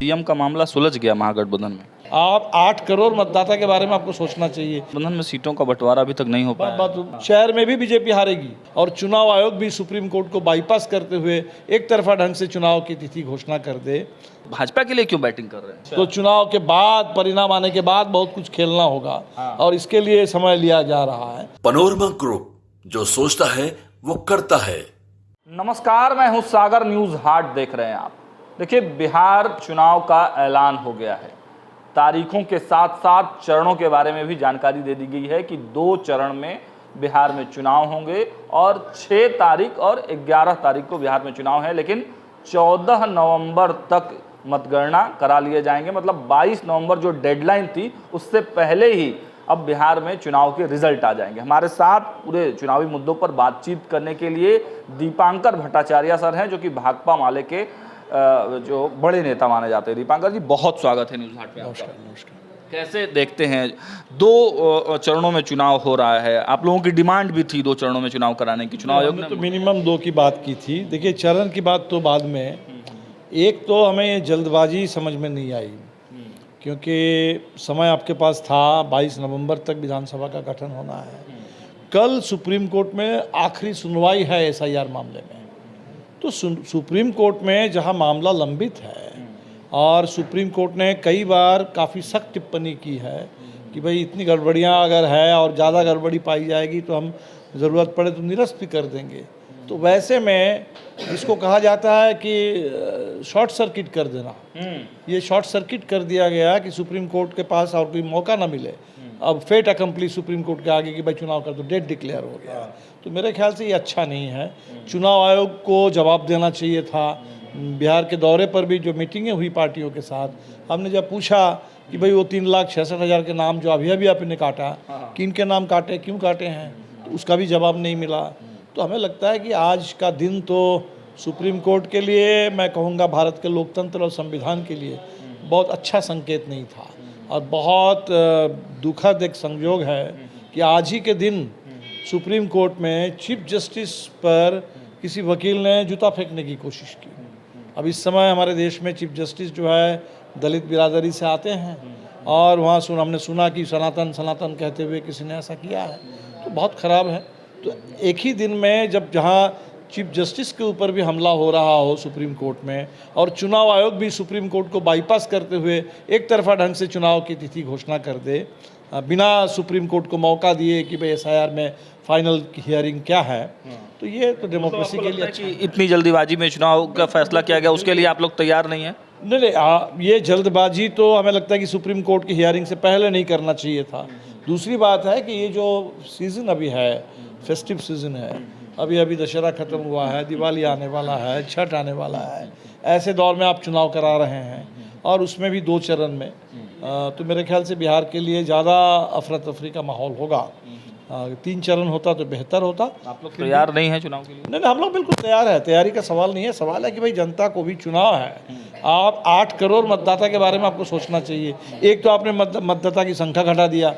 CM का मामला सुलझ गया महागठबंधन में। आप 8 करोड़ मतदाता के बारे में आपको सोचना चाहिए। गठबंधन में सीटों का बंटवारा अभी तक नहीं हो पाया। शहर में भी बीजेपी हारेगी और चुनाव आयोग भी सुप्रीम कोर्ट को बाईपास करते हुए एक तरफा ढंग से चुनाव की तिथि घोषणा कर दे। भाजपा के लिए क्यों बैटिंग कर रहे हैं? तो चुनाव के बाद, परिणाम आने के बाद बहुत कुछ खेलना होगा और इसके लिए समय लिया जा रहा है। पनोरमा ग्रुप, जो सोचता है वो करता है। नमस्कार, मैं हूं सागर, न्यूज हाट देख रहे हैं आप। देखिए, बिहार चुनाव का ऐलान हो गया है। तारीखों के साथ साथ चरणों के बारे में भी जानकारी दे दी गई है कि 2 चरण में बिहार में चुनाव होंगे और 6 तारीख और 11 तारीख को बिहार में चुनाव है, लेकिन 14 नवंबर तक मतगणना करा लिए जाएंगे। मतलब 22 नवंबर जो डेडलाइन थी उससे पहले ही अब बिहार में चुनाव के रिजल्ट आ जाएंगे। हमारे साथ पूरे चुनावी मुद्दों पर बातचीत करने के लिए दीपांकर भट्टाचार्य सर हैं, जो कि भाकपा माले के जो बड़े नेता माने जाते हैं। दीपांकर जी, बहुत स्वागत है न्यूज़ हाट में। नमस्कार। कैसे देखते हैं, 2 चरणों में चुनाव हो रहा है, आप लोगों की डिमांड भी थी 2 चरणों में चुनाव कराने की, चुनाव आयोग ने तो मिनिमम 2 की बात की थी। देखिए, चरण की बात तो बाद में, एक तो हमें ये जल्दबाजी समझ में नहीं आई, क्योंकि समय आपके पास था, 22 नवंबर तक विधानसभा का गठन होना है। कल सुप्रीम कोर्ट में आखिरी सुनवाई है एसआईआर मामले में। तो सुप्रीम कोर्ट में जहां मामला लंबित है और सुप्रीम कोर्ट ने कई बार काफ़ी सख्त टिप्पणी की है कि भाई इतनी गड़बड़ियां अगर है और ज़्यादा गड़बड़ी पाई जाएगी तो हम ज़रूरत पड़े तो निरस्त भी कर देंगे। तो वैसे में इसको कहा जाता है कि शॉर्ट सर्किट कर देना। ये शॉर्ट सर्किट कर दिया गया कि सुप्रीम कोर्ट के पास और कोई मौका ना मिले। अब फेट अकम्प्लिश सुप्रीम कोर्ट के आगे कि भाई चुनाव कर दो, डेट डिक्लेयर हो गया। तो मेरे ख्याल से ये अच्छा नहीं है। चुनाव आयोग को जवाब देना चाहिए था। बिहार के दौरे पर भी जो मीटिंगें हुई पार्टियों के साथ, हमने जब पूछा कि भाई वो 3,66,000 के नाम जो अभी आपने काटा, किन के नाम काटे, क्यों काटे हैं, तो उसका भी जवाब नहीं मिला। तो हमें लगता है कि आज का दिन तो सुप्रीम कोर्ट के लिए, मैं कहूँगा भारत के लोकतंत्र और संविधान के लिए बहुत अच्छा संकेत नहीं था। और बहुत दुखद एक संयोग है कि आज ही के दिन सुप्रीम कोर्ट में चीफ जस्टिस पर किसी वकील ने जूता फेंकने की कोशिश की। अब इस समय हमारे देश में चीफ जस्टिस जो है दलित बिरादरी से आते हैं और वहाँ हमने सुना कि सनातन सनातन कहते हुए किसी ने ऐसा किया है, तो बहुत ख़राब है। तो एक ही दिन में जब जहाँ चीफ जस्टिस के ऊपर भी हमला हो रहा हो सुप्रीम कोर्ट में, और चुनाव आयोग भी सुप्रीम कोर्ट को बाईपास करते हुए एक तरफा ढंग से चुनाव की तिथि घोषणा कर दे, बिना सुप्रीम कोर्ट को मौका दिए कि भाई एसआईआर में फाइनल हियरिंग क्या है, तो ये तो डेमोक्रेसी के लिए अच्छा। इतनी जल्दीबाजी में चुनाव का फैसला किया गया, उसके लिए आप लोग तैयार नहीं है? नहीं, ये जल्दबाजी तो हमें लगता है कि सुप्रीम कोर्ट की हियरिंग से पहले नहीं करना चाहिए था। दूसरी बात है कि ये जो सीज़न अभी है, फेस्टिव सीज़न है, अभी दशहरा ख़त्म हुआ है, दिवाली आने वाला है, छठ आने वाला है, ऐसे दौर में आप चुनाव करा रहे हैं और उसमें भी 2 चरण में, तो मेरे ख्याल से बिहार के लिए ज़्यादा अफरा तफरी का माहौल होगा। 3 चरण होता तो बेहतर होता। आप लोग तैयार नहीं है चुनाव के लिए? नहीं, हम लोग बिल्कुल तैयार है। तैयारी का सवाल नहीं है, सवाल है कि भाई जनता को भी चुनाव है। आप 8 करोड़ मतदाता के बारे में आपको सोचना चाहिए। एक तो आपने मतदाता की संख्या घटा दिया,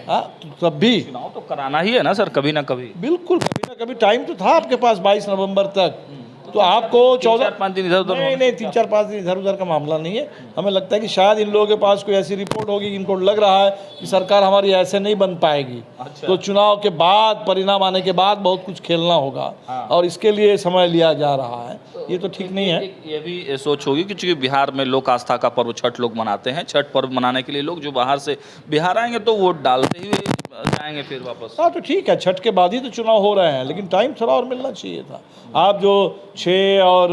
तो तब भी चुनाव तो कराना ही है ना सर, कभी ना कभी। बिल्कुल, कभी ना कभी टाइम तो था आपके पास 22 नवंबर तक। तो आपको 4-5 दिन इधर उधर, नहीं 3-4-5 दिन इधर उधर का मामला नहीं है। हमें लगता है कि शायद इन लोगों के पास कोई ऐसी रिपोर्ट होगी, इनको लग रहा है कि सरकार हमारी ऐसे नहीं बन पाएगी। अच्छा। तो चुनाव के बाद, परिणाम आने के बाद बहुत कुछ खेलना होगा और इसके लिए समय लिया जा रहा है। ये तो ठीक नहीं है। ये भी सोच होगी कि चूंकि बिहार में लोक आस्था का पर्व छठ लोग मनाते हैं, छठ पर्व मनाने के लिए लोग जो बाहर से बिहार आएंगे तो वोट डालते ही जाएंगे फिर वापस। हाँ, तो ठीक है, छठ के बाद ही तो चुनाव हो रहे हैं, लेकिन टाइम थोड़ा और मिलना चाहिए था। आप जो 6 और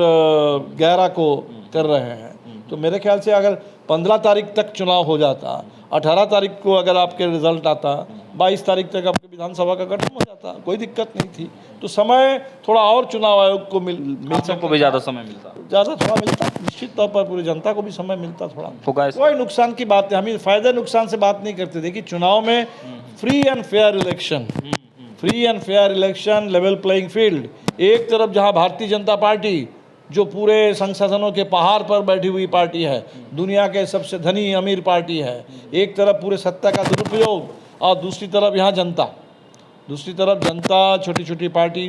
11 को कर रहे हैं, तो मेरे ख्याल से अगर 15 तारीख तक चुनाव हो जाता, 18 तारीख को अगर आपके रिजल्ट आता, 22 तारीख तक आपके विधानसभा का गठन हो जाता, कोई दिक्कत नहीं थी। तो समय थोड़ा और चुनाव आयोग को मिल सबको भी ज़्यादा समय मिलता, ज़्यादा थोड़ा मिलता, निश्चित तौर पर पूरी जनता को भी समय मिलता थोड़ा। होगा कोई नुकसान की बात है, हम फ़ायदे नुकसान से बात नहीं करते। देखिए, चुनाव में free and fair election, free and fair election, level playing field. एक तरफ जहां भारतीय जनता पार्टी, जो पूरे संसाधनों के पहाड़ पर बैठी हुई पार्टी है, दुनिया के सबसे धनी अमीर पार्टी है, एक तरफ पूरे सत्ता का दुरुपयोग और दूसरी तरफ यहाँ जनता, छोटी छोटी पार्टी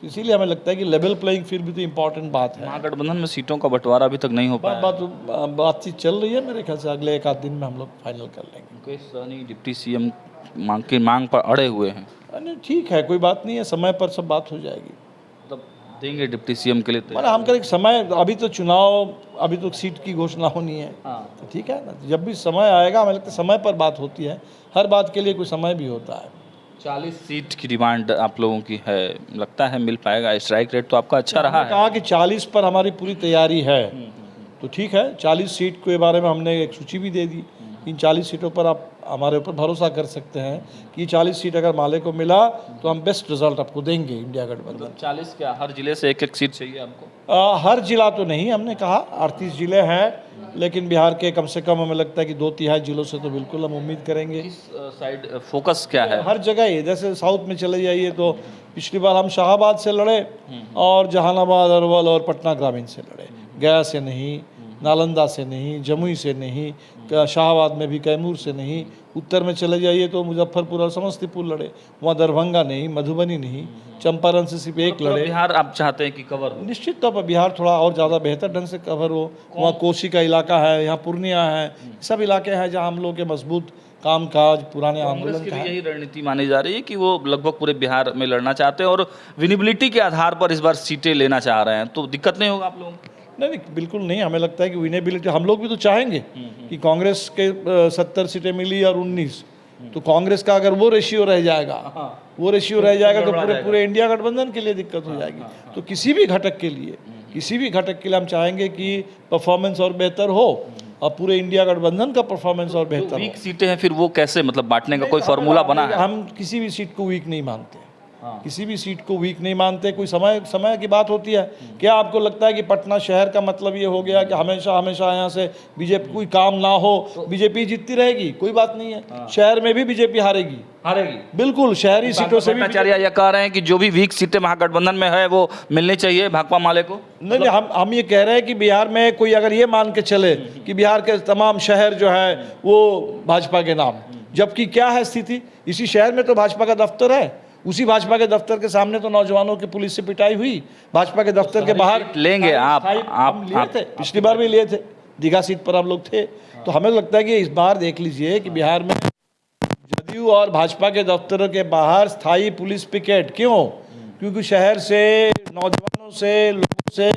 तो इसीलिए हमें लगता है कि लेवल प्लेइंग फील्ड भी तो इम्पोर्टेंट बात है। महागठबंधन में सीटों का बंटवारा अभी तक नहीं हो पाया। बातचीत चल रही है, मेरे ख्याल से अगले एक आध दिन में हम लोग फाइनल कर लेंगे। मुकेश सहनी डिप्टी सीएम मांग पर अड़े हुए हैं, नहीं ठीक है, कोई बात नहीं है, समय पर सब बात हो जाएगी। मतलब देंगे डिप्टी सीएम के लिए तो। मैंने हम करें समय, अभी तो चुनाव, अभी तो सीट की घोषणा होनी है, हाँ। तो ठीक है ना, जब भी समय आएगा हमें लगता है समय पर बात होती है, हर बात के लिए कोई समय भी होता है। 40 सीट की डिमांड आप लोगों की है, लगता है मिल पाएगा? स्ट्राइक रेट तो आपका अच्छा रहा है। कहा कि 40 पर हमारी पूरी तैयारी है, तो ठीक है, 40 सीट के बारे में हमने एक सूची भी दे दी। इन 40 सीटों पर आप हमारे ऊपर भरोसा कर सकते हैं कि ये 40 सीट अगर माले को मिला तो हम बेस्ट रिजल्ट आपको देंगे इंडिया गठबंधन। 40 क्या, हर जिले से एक सीट चाहिए आपको? हर जिला तो नहीं, हमने कहा 38 जिले हैं, लेकिन बिहार के कम से कम हमें लगता है कि 2/3 जिलों से तो बिल्कुल हम उम्मीद करेंगे। किस साइड फोकस क्या है? हर जगह ही, जैसे साउथ में चले जाइए तो पिछली बार हम शाहाबाद से लड़े और जहानाबाद, अरवल और पटना ग्रामीण से लड़े, गया से नहीं, नालंदा से नहीं, जमुई से नहीं, शाहाबाद में भी कैमूर से नहीं। उत्तर में चले जाइए तो मुजफ्फरपुर और समस्तीपुर लड़े, वहाँ दरभंगा नहीं, मधुबनी नहीं, चंपारण से सिर्फ एक लड़े। बिहार आप चाहते हैं कि कवर हो? निश्चित तौर पर बिहार थोड़ा और ज़्यादा बेहतर ढंग से कवर हो। वहाँ कोसी का इलाका है, यहाँ पूर्णिया है, सब इलाके हैं जहाँ हम लोग के मजबूत कामकाज पुराने कांग्रेस आंदोलन की का भी है। यही रणनीति मानी जा रही है कि वो लगभग पूरे बिहार में लड़ना चाहते हैं और विनिबिलिटी के आधार पर इस बार सीटें लेना चाह रहे हैं, तो दिक्कत नहीं होगा आप लोगों को? नहीं, बिल्कुल नहीं, हमें लगता है कि विनेबिलिटी, हम लोग भी तो चाहेंगे कि कांग्रेस के 70 सीटें मिली और 19, तो कांग्रेस का अगर वो रेशियो रह जाएगा, वो रेशियो रह जाएगा तो पूरे इंडिया गठबंधन के लिए दिक्कत हो जाएगी। तो किसी भी घटक के लिए हम चाहेंगे कि परफॉर्मेंस और बेहतर हो और पूरे इंडिया गठबंधन का परफॉर्मेंस और बेहतर हो। वीक सीटें हैं, फिर वो कैसे, मतलब बांटने का कोई फॉर्मूला बना है? हम किसी भी सीट को वीक नहीं मानते, किसी भी सीट को वीक नहीं मानते। कोई समय की बात होती है, क्या आपको लगता है कि पटना शहर का मतलब ये हो गया कि हमेशा यहाँ से बीजेपी कोई काम ना हो, बीजेपी जीतती रहेगी? कोई बात नहीं है, शहर में भी बीजेपी हारेगी, बिल्कुल, शहरी सीटों से भी। भट्टाचार्य ये कह रहे हैं कि जो भी वीक सीटें महागठबंधन में है वो मिलनी चाहिए भाकपा माले को। नहीं, हम ये कह रहे हैं कि बिहार में कोई अगर ये मान के चले कि बिहार के तमाम शहर जो है वो भाजपा के नाम, जबकि क्या है स्थिति, इसी शहर में तो भाजपा का दफ्तर है, उसी भाजपा के दफ्तर के सामने तो नौजवानों की पुलिस से पिटाई हुई, भाजपा के दफ्तर के बाहर लेंगे आप लिए थे, पिछली बार भी लिए थे, दीघा सीट पर आप लोग थे। तो हमें लगता है कि इस बार देख लीजिए कि बिहार में जदयू और भाजपा के दफ्तरों के बाहर स्थायी पुलिस पिकेट, क्यों? क्योंकि शहर से, नौजवानों से, लोगों से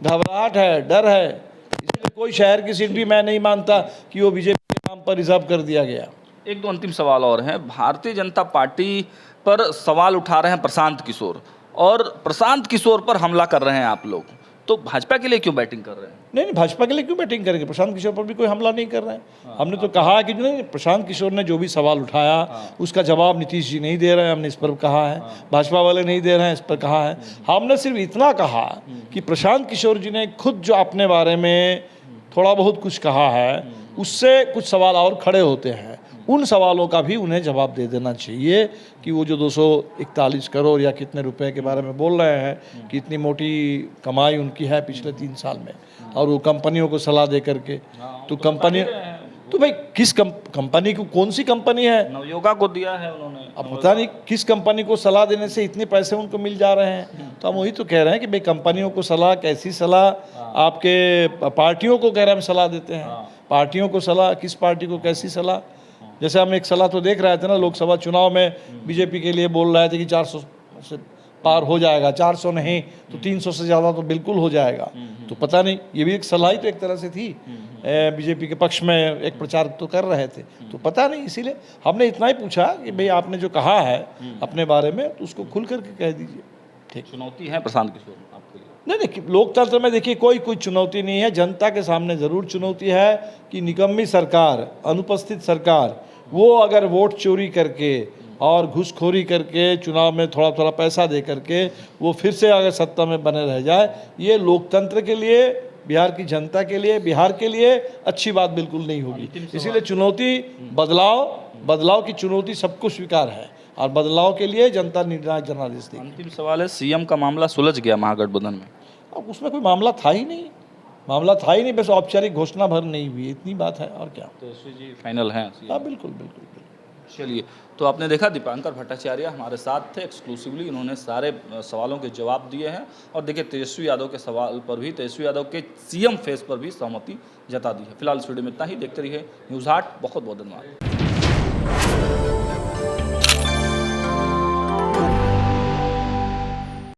घबराहट है, डर है, इसलिए कोई शहर की सीट भी मैं नहीं मानता कि वो बीजेपी के नाम पर रिजर्व कर दिया गया। एक दो अंतिम सवाल और हैं। भारतीय जनता पार्टी पर सवाल उठा रहे हैं प्रशांत किशोर, और प्रशांत किशोर पर हमला कर रहे हैं आप लोग, तो भाजपा के लिए क्यों बैटिंग कर रहे हैं? नहीं, भाजपा के लिए क्यों बैटिंग करेंगे? प्रशांत किशोर पर भी कोई हमला नहीं कर रहे हैं। हमने तो कहा कि नहीं, प्रशांत किशोर ने जो भी सवाल उठाया उसका जवाब नीतीश जी नहीं दे रहे हैं, हमने इस पर कहा है, भाजपा वाले नहीं दे रहे हैं, इस पर कहा है। हमने सिर्फ इतना कहा कि प्रशांत किशोर जी ने खुद जो अपने बारे में थोड़ा बहुत कुछ कहा है, उससे कुछ सवाल और खड़े होते हैं, उन सवालों का भी उन्हें जवाब दे देना चाहिए कि वो जो 241 करोड़ या कितने रुपए के बारे में बोल रहे हैं कि इतनी मोटी कमाई उनकी है पिछले 3 साल में, और वो कंपनियों को सलाह दे करके, तो कंपनी, तो भाई किस कंपनी को, कौन सी कंपनी है? नवयोगा को दिया है उन्होंने, अब पता नहीं किस कंपनी को सलाह देने से इतने पैसे उनको मिल जा रहे हैं। तो हम वही तो कह रहे हैं कि भाई कंपनियों को सलाह, कैसी सलाह? आपके पार्टियों को कह रहे हैं हम सलाह देते हैं, पार्टियों को सलाह, किस पार्टी को कैसी सलाह? जैसे हम एक सलाह तो देख रहे थे ना, लोकसभा चुनाव में बीजेपी के लिए बोल रहे थे कि 400 से पार हो जाएगा, 400 नहीं तो 300 से ज़्यादा तो बिल्कुल हो जाएगा। तो पता नहीं, ये भी एक सलाह ही तो एक तरह से थी, बीजेपी के पक्ष में एक प्रचार तो कर रहे थे, तो पता नहीं, इसीलिए हमने इतना ही पूछा कि भाई आपने जो कहा है अपने बारे में तो उसको खुल करके कह दीजिए। ठीक, चुनौती है प्रशांत किशोर आपके लिए? नहीं, लोकतंत्र में देखिए कोई चुनौती नहीं है, जनता के सामने ज़रूर चुनौती है कि निकम्मी सरकार, अनुपस्थित सरकार, वो अगर वोट चोरी करके और घूसखोरी करके चुनाव में थोड़ा पैसा दे करके वो फिर से अगर सत्ता में बने रह जाए, ये लोकतंत्र के लिए, बिहार की जनता के लिए, बिहार के लिए अच्छी बात बिल्कुल नहीं होगी। इसीलिए चुनौती, बदलाव की चुनौती सबको स्वीकार है, और बदलाव के लिए जनता निर्णायक जनादेश देगी। अंतिम सवाल है, सीएम का मामला सुलझ गया महागठबंधन में? अब उसमें कोई मामला था ही नहीं, बस औपचारिक घोषणा भर नहीं हुई, इतनी बात है, और क्या। तो जी फाइनल है? हाँ, बिल्कुल। चलिए, तो आपने देखा दीपांकर भट्टाचार्य हमारे साथ थे एक्सक्लूसिवली, इन्होंने सारे सवालों के जवाब दिए हैं और देखिए तेजस्वी यादव के सवाल पर भी, तेजस्वी यादव के सीएम फेस पर भी सहमति जता दी है। फिलहाल इस वीडियो में इतना ही, देखते रहिए न्यूज़ 8। बहुत बहुत धन्यवाद।